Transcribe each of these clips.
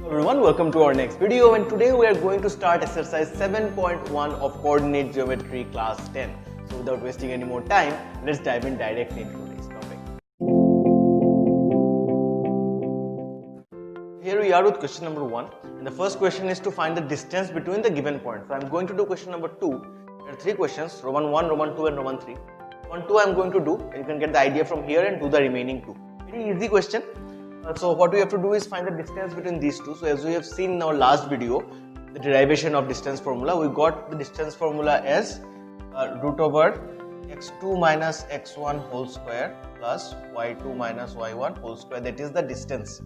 Everyone, welcome to our next video, and today we are going to start exercise 7.1 of coordinate geometry class 10. So without wasting any more time, let's dive in directly into today's topic. Here we are with question number 1, and the first question is to find the distance between the given points. So I am going to do question number 2. There are 3 questions, Roman 1, Roman 2 and Roman 3. On 2 I am going to do, and you can get the idea from here and do the remaining 2. Very easy question. So what we have to do is find the distance between these two. So as we have seen in our last video, the derivation of distance formula, we got the distance formula as root over x2 minus x1 whole square plus y2 minus y1 whole square. That is the distance.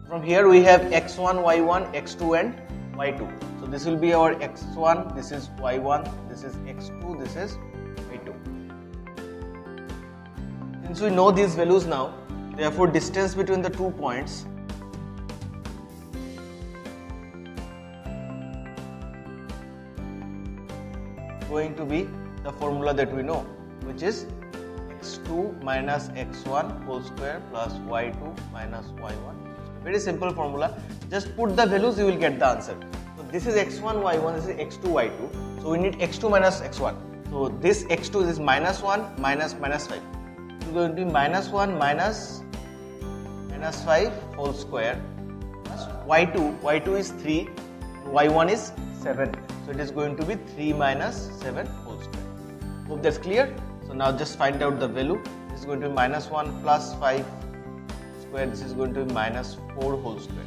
From here we have x1, y1, x2 and y2. So this will be our x1, this is y1, this is x2, this is y2. Since we know these values now, therefore distance between the 2 points going to be the formula that we know, which is x2 minus x1 whole square plus y2 minus y1. Very simple formula. Just put the values, you will get the answer. So this is x1, y1, this is x2, y2. So we need x2 minus x1. So this x2 is minus 1 minus 5. It is going to be minus 1 minus 5 whole square plus y2 is 3, y1 is 7. So it is going to be 3 minus 7 whole square. Hope that's clear. So now just find out the value. This is going to be minus 1 plus 5 square. This is going to be minus 4 whole square.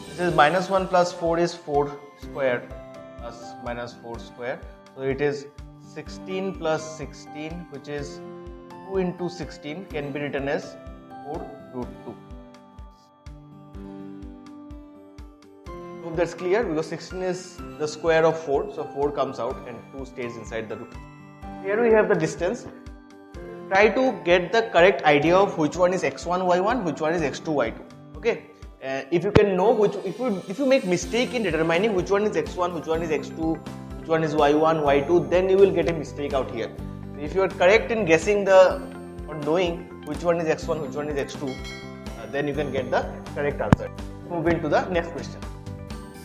This is minus 1 plus 4 is 4 square plus minus 4 square. So it is 16 plus 16, which is 2 into 16, can be written as 4 root 2. Hope that's clear, because 16 is the square of 4, so 4 comes out and 2 stays inside the root. Here we have the distance. Try to get the correct idea of which one is x1, y1, which one is x2, y2. Okay. If you can know if you make mistake in determining which one is x1, which one is x2, which one is y1, y2, then you will get a mistake out here. If you are correct in guessing or knowing which one is x1, which one is x2, then you can get the correct answer. Move into the next question.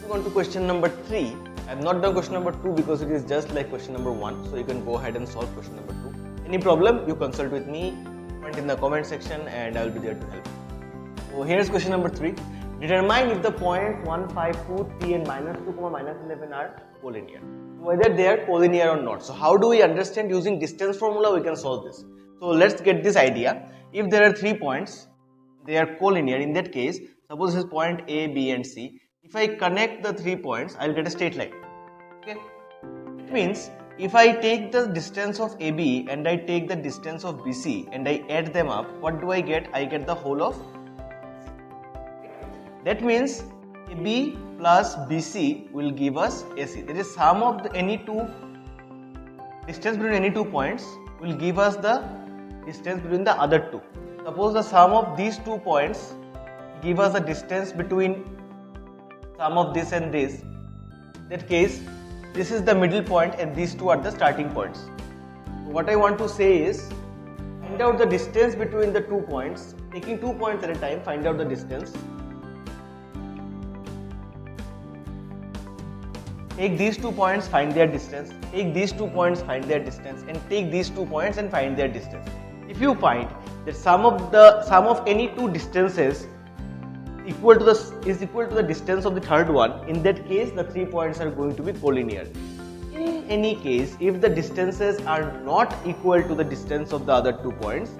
Moving on to question number 3. I have not done question number 2 because it is just like question number 1. So you can go ahead and solve question number 2. Any problem, you consult with me, comment in the comment section, and I will be there to help. So here is question number 3. Determine if the point 1, 5, 2, 3 and minus 2, minus 11 are collinear. Whether they are collinear or not. So how do we understand? Using distance formula we can solve this. So let's get this idea. If there are 3 points, they are collinear. In that case, suppose this is point A, B and C. If I connect the 3 points, I will get a straight line. Okay. It means if I take the distance of AB and I take the distance of BC and I add them up, what do I get? I get the whole of. That means AB plus BC will give us AC. That is sum of any two distance between any 2 points will give us the distance between the other 2. Suppose the sum of these 2 points give us the distance between sum of this and this. In that case, this is the middle point and these 2 are the starting points. What I want to say is, find out the distance between the 2 points. Taking 2 points at a time, find out the distance. Take these 2 points, find their distance. Take these 2 points, find their distance, and take these 2 points and find their distance. If you find that sum of any 2 distances is equal to the distance of the third one, in that case the 3 points are going to be collinear. In any case, if the distances are not equal to the distance of the other 2 points,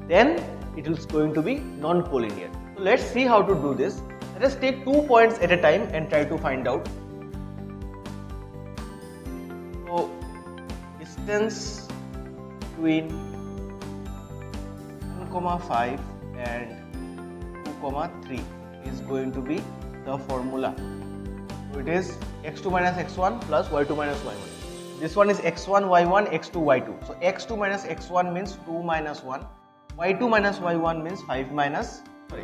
then it is going to be non-collinear. So let's see how to do this. Let us take 2 points at a time and try to find out. So distance between 1,5 and 2,3 is going to be the formula. So it is x2 minus x1 plus y2 minus y1. This one is x1, y1, x2, y2. So x2 minus x1 means 2 minus 1. y2 minus y1 means 3 minus 5.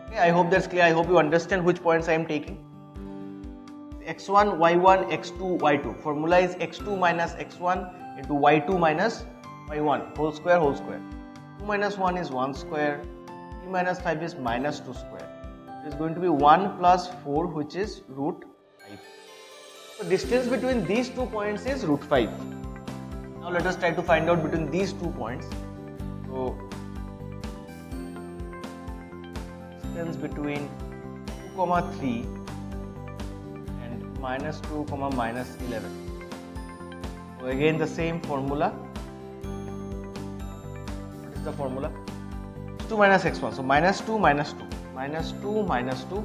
Okay, I hope that's clear. I hope you understand which points I am taking. x1, y1, x2, y2. Formula is x2 minus x1 into y2 minus y1 whole square. 2 minus 1 is 1 square. 3 3 minus 5 is minus 2 square. It is going to be 1 plus 4, which is root 5. So distance between these 2 points is root 5. Now let us try to find out between these 2 points. So distance between 2, 3 and minus 2, minus 11. So again the same formula. What is the formula? 2 minus x1. So minus 2, minus 2. Minus 2, minus 2.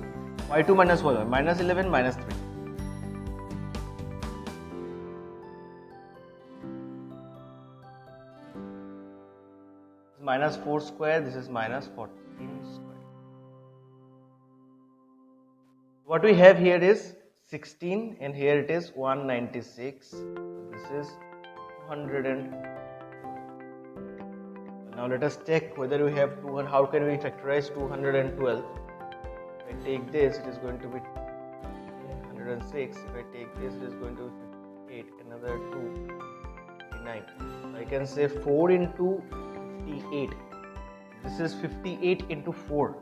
y2 minus y1. Minus 11, minus 3. Minus 4 square. This is minus 14 square. What we have here is 16 and here it is 196. So this is 200 and now let us check whether we have 200. How can we factorize 212? If I take this, it is going to be 106. If I take this, it is going to be 58. Another 2, 59. So I can say 4 into 58. This is 58 into 4.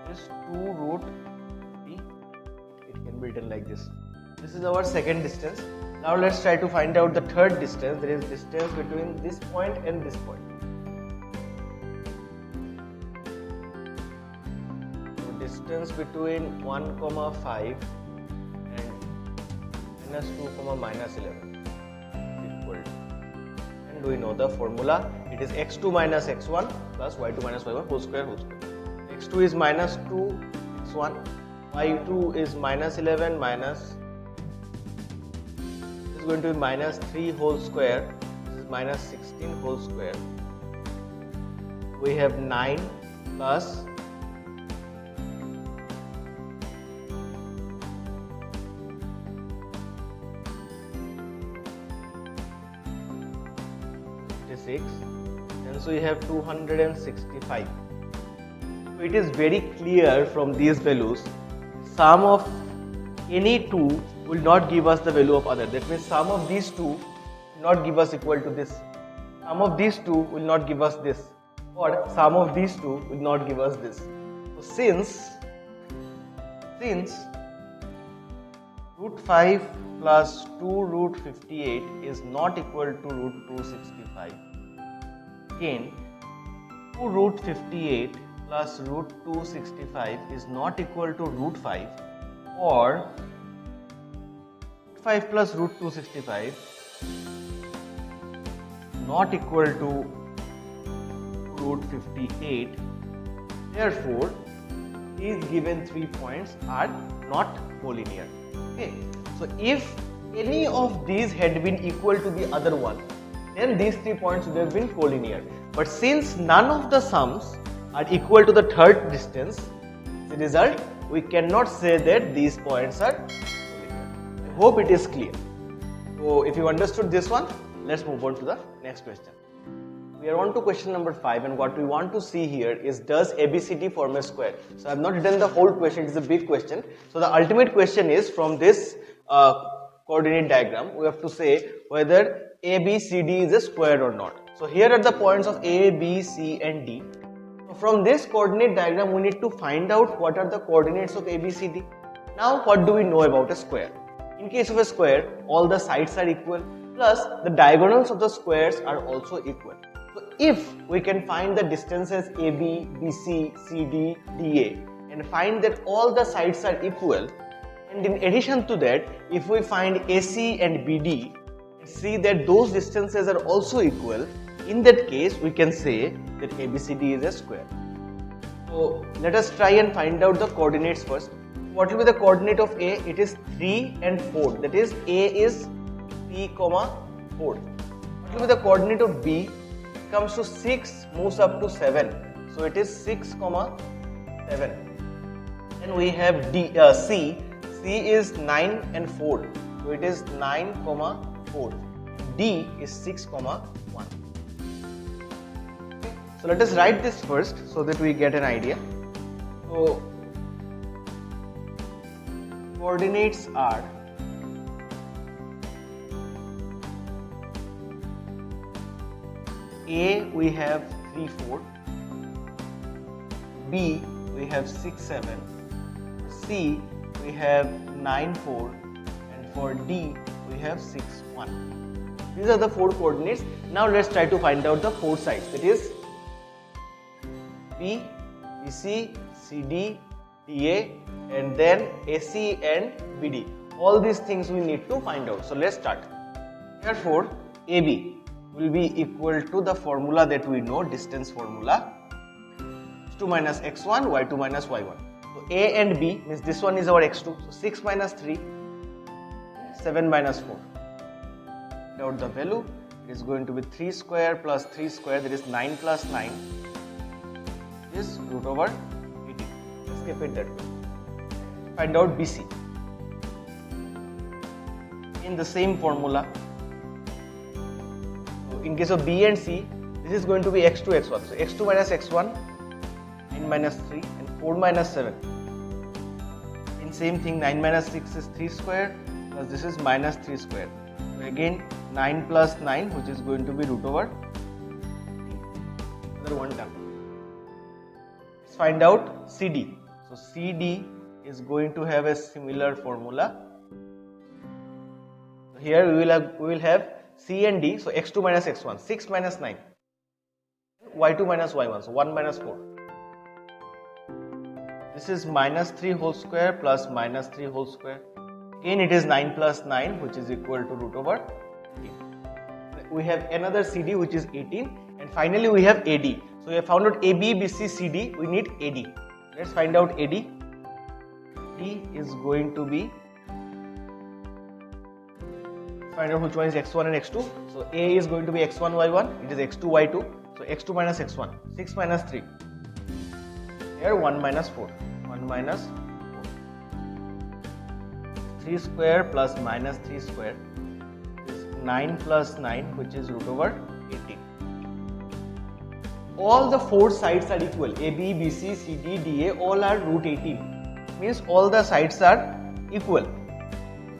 This is 2 root 50. It can be written like this. This is our second distance. Now let's try to find out the third distance. There is distance between this point and this point. So distance between 1, 5 and minus 2, minus 11 is equal to, and we know the formula. It is x2 minus x1 plus y2 minus y1 whole square whole square. x2 is minus 2 x1, y2 is minus 11 minus going to be minus 3 whole square. This is minus 16 whole square. We have 9 plus 56, and so we have 265. So it is very clear from these values, sum of any two will not give us the value of other. That means sum of these two will not give us equal to this. Sum of these two will not give us this. Or sum of these two will not give us this. So since root 5 plus 2 root 58 is not equal to root 265. Again, 2 root 58 plus root 265 is not equal to root 5, or 5 plus root 265 not equal to root 58. Therefore, these given 3 points are not collinear. Okay. So if any of these had been equal to the other one, then these 3 points would have been collinear. But since none of the sums are equal to the third distance, as a result, we cannot say that these points are collinear. I hope it is clear. So if you understood this one, let's move on to the next question. We are on to question number 5, and what we want to see here is, does ABCD form a square? So I have not written the whole question, it is a big question. So the ultimate question is, from this coordinate diagram, we have to say whether ABCD is a square or not. So here are the points of A, B, C and D. So from this coordinate diagram, we need to find out what are the coordinates of ABCD. Now what do we know about a square? In case of a square, all the sides are equal, plus the diagonals of the squares are also equal. So if we can find the distances AB, BC, CD, DA and find that all the sides are equal, and in addition to that, if we find AC and BD and see that those distances are also equal, in that case we can say that ABCD is a square. So let us try and find out the coordinates first. What will be the coordinate of A? It is 3 and 4. That is, A is 3, 4. What will be the coordinate of B? It comes to 6, moves up to 7. So it is 6, 7. Then we have C. C is 9 and 4. So it is 9, 4. D is 6, 1. Okay. So let us write this first so that we get an idea. So coordinates are A, we have 3, 4. B, we have 6, 7. C, we have 9, 4. And for D, we have 6, 1. These are the 4 coordinates. Now let's try to find out the 4 sides. That is B, BC, CD, DA, and then AC and BD. All these things we need to find out. So let's start. Therefore, AB will be equal to the formula that we know, distance formula, x2 minus x1, y2 minus y1. So A and B means this one is our x2. So 6 minus 3, 7 minus 4. Find out the value. It is going to be 3 square plus 3 square, that is 9 plus 9 is root over 18. Let's keep it that way. Find out BC. In the same formula, so in case of B and C, this is going to be x2, x1. So x2 minus x1, 9 minus 3 and 4 minus 7. In same thing, 9 minus 6 is 3 square plus this is minus 3 square. So again 9 plus 9, which is going to be root over 18. Another one done. Let's find out CD. So CD is going to have a similar formula. So here we will have C and D. So x2 minus x1, 6 minus 9, y2 minus y1, so 1 minus 4. This is minus 3 whole square plus minus 3 whole square. Again it is 9 plus 9, which is equal to root over 18. We have another CD, which is 18, and finally we have AD. So we have found out AB, BC, CD. We need AD. Let's find out AD. D is going to be, find out which one is x1 and x2. So A is going to be x1, y1. It is x2, y2. So x2 minus x1, 6 minus 3. Here 1 minus 4. 1 minus 4. 3 square plus minus 3 square is 9 plus 9, which is root over 18. All the 4 sides are equal. AB, BC, CD, DA, all are root 18. Means all the sides are equal.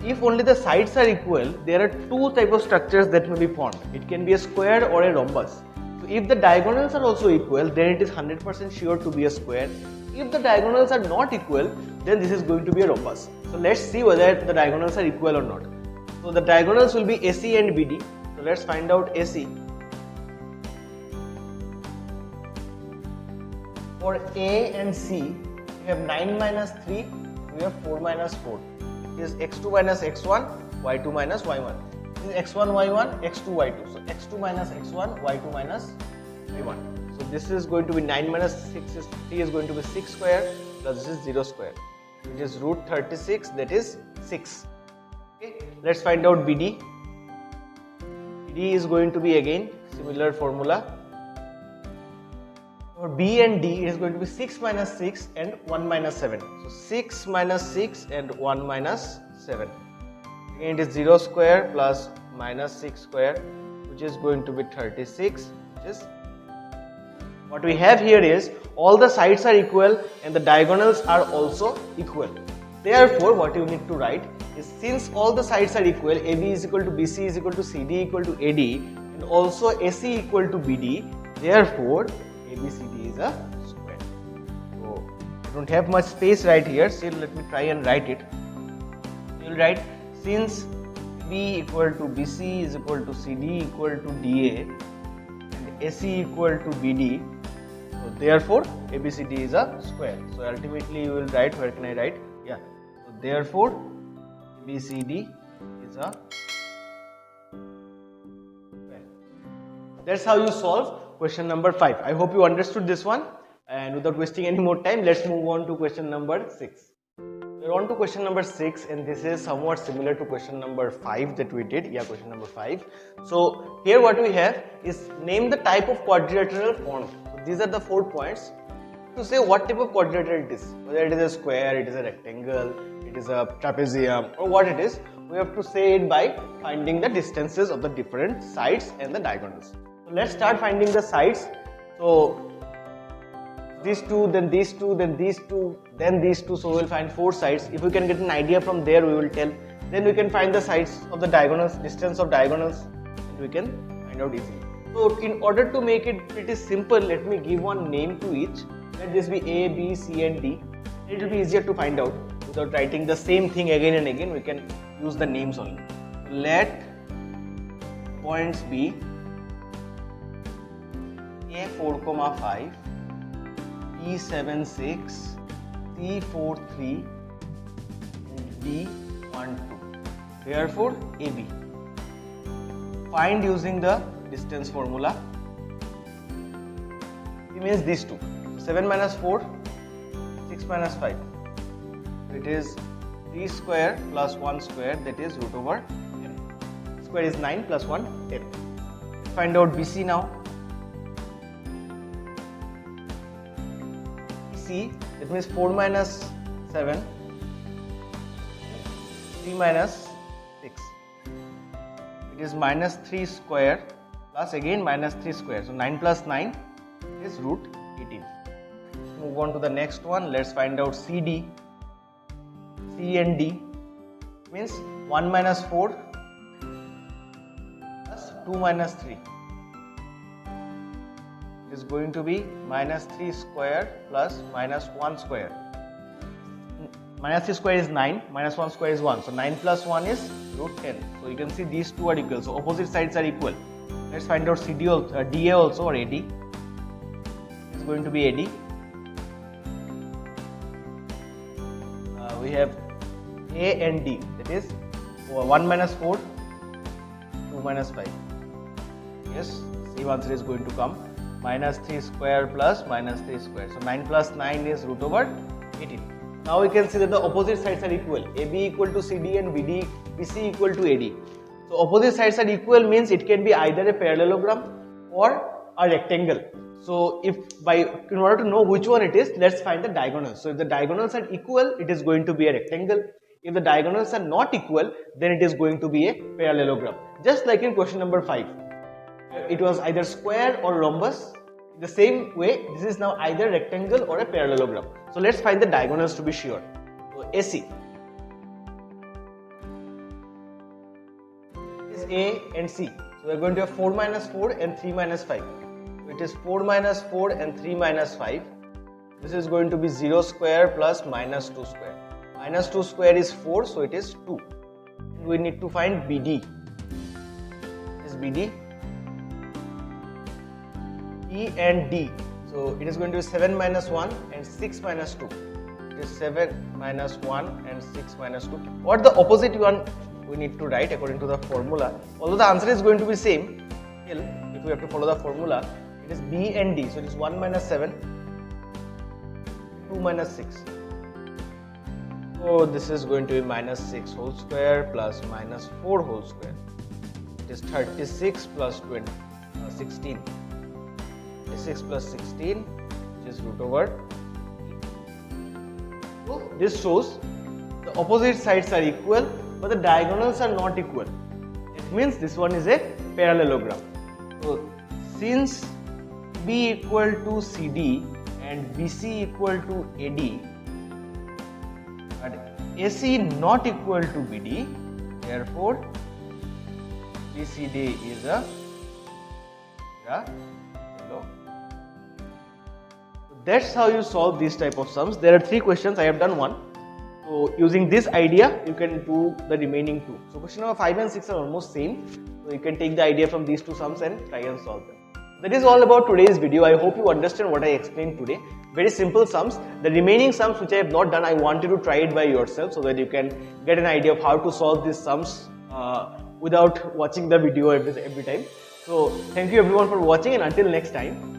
If only the sides are equal, there are 2 types of structures that may be formed. It can be a square or a rhombus. So if the diagonals are also equal, then it is 100% sure to be a square. If the diagonals are not equal, then this is going to be a rhombus. So let's see whether the diagonals are equal or not. So the diagonals will be AC and BD. So let's find out AC. For A and C, we have 9 minus 3, we have 4 minus 4. This is x2 minus x1, y2 minus y1. This is x1, y1, x2, y2. So x2 minus x1, y2 minus y1. So this is going to be 9 minus 6 is 3 is going to be 6 square plus this is 0 square. It is root 36, that is 6. Okay, let's find out BD. BD is going to be again similar formula. For B and D, it is going to be 6 minus 6 and 1 minus 7. So 6 minus 6 and 1 minus 7. Again it is 0 square plus minus 6 square, which is going to be 36, which is what we have here is all the sides are equal and the diagonals are also equal. Therefore, what you need to write is, since all the sides are equal, AB is equal to BC is equal to CD equal to AD and also AC equal to BD, therefore ABCD is a square. So I don't have much space right here, so let me try and write it. You will write, since B equal to BC is equal to CD equal to DA and AC equal to BD, so therefore ABCD is a square. So ultimately you will write, where can I write? Yeah. So therefore ABCD is a square. That's how you solve question number 5. I hope you understood this one, and without wasting any more time, let's move on to question number 6. We're on to question number 6, and this is somewhat similar to question number 5 that we did. Yeah, question number 5. So here what we have is, name the type of quadrilateral formed. So these are the 4 points. To say what type of quadrilateral it is, whether it is a square, it is a rectangle, it is a trapezium, or what it is, we have to say it by finding the distances of the different sides and the diagonals. So let's start finding the sides. So these two, then these two, then these two, then these two. So we will find 4 sides. If we can get an idea from there, we will tell. Then we can find the sides of the diagonals, distance of diagonals, and we can find out easily. So in order to make it pretty simple, let me give one name to each. Let this be A, B, C and D. It will be easier to find out without writing the same thing again and again. We can use the names only. Let points be A 4,5, B 7,6, C 4,3 and D 1,2. Therefore AB. Find using the distance formula. It means these two. 7 minus 4, 6 minus 5. It is 3 square plus 1 square, that is root over 10. Square is 9 plus 1, 10. Find out BC now. BC, that means 4 minus 7, 3 minus 6. It is minus 3 square plus again minus 3 square. So 9 plus 9 is root 18. Let's move on to the next one. Let's find out CD. C and D means 1 minus 4 plus 2 minus 3. It is going to be minus 3 square plus minus 1 square. Minus 3 square is 9, minus 1 square is 1. So 9 plus 1 is root 10. So you can see these two are equal. So opposite sides are equal. Let's find out CD also, DA also or AD. It's going to be AD. We have A and D, that is 1 minus 4, 2 minus 5. Yes, same answer is going to come. Minus 3 square plus minus 3 square. So 9 plus 9 is root over 18. Now we can see that the opposite sides are equal. AB equal to CD and BC equal to AD. So opposite sides are equal means it can be either a parallelogram or a rectangle. So in order to know which one it is, let's find the diagonals. So if the diagonals are equal, it is going to be a rectangle. If the diagonals are not equal, then it is going to be a parallelogram. Just like in question number 5. It was either square or rhombus. In the same way, this is now either rectangle or a parallelogram. So let's find the diagonals to be sure. So AC is A and C. So we are going to have 4 minus 4 and 3 minus 5. It is 4 minus 4 and 3 minus 5. This is going to be 0 square plus minus 2 square. Minus 2 square is 4, so it is 2. And we need to find BD. Is BD? E and D. So it is going to be 7 minus 1 and 6 minus 2. It is 7 minus 1 and 6 minus 2. What the opposite one we need to write according to the formula. Although the answer is going to be same, still if we have to follow the formula, it is B and D. So it is 1 minus 7, 2 minus 6. So this is going to be minus 6 whole square plus minus 4 whole square. It is 36 plus 16. 36 plus 16, which is root over 3. So this shows the opposite sides are equal, but the diagonals are not equal. It means this one is a parallelogram. So since B equal to CD and BC equal to AD, but AC not equal to BD, therefore BCD is a parallelogram. That's how you solve these type of sums. There are 3 questions, I have done 1. So using this idea, you can do the remaining 2. So question number 5 and 6 are almost same. So you can take the idea from these 2 sums and try and solve them. That is all about today's video. I hope you understand what I explained today. Very simple sums. The remaining sums which I have not done, I want you to try it by yourself so that you can get an idea of how to solve these sums without watching the video every time. So thank you everyone for watching, and until next time.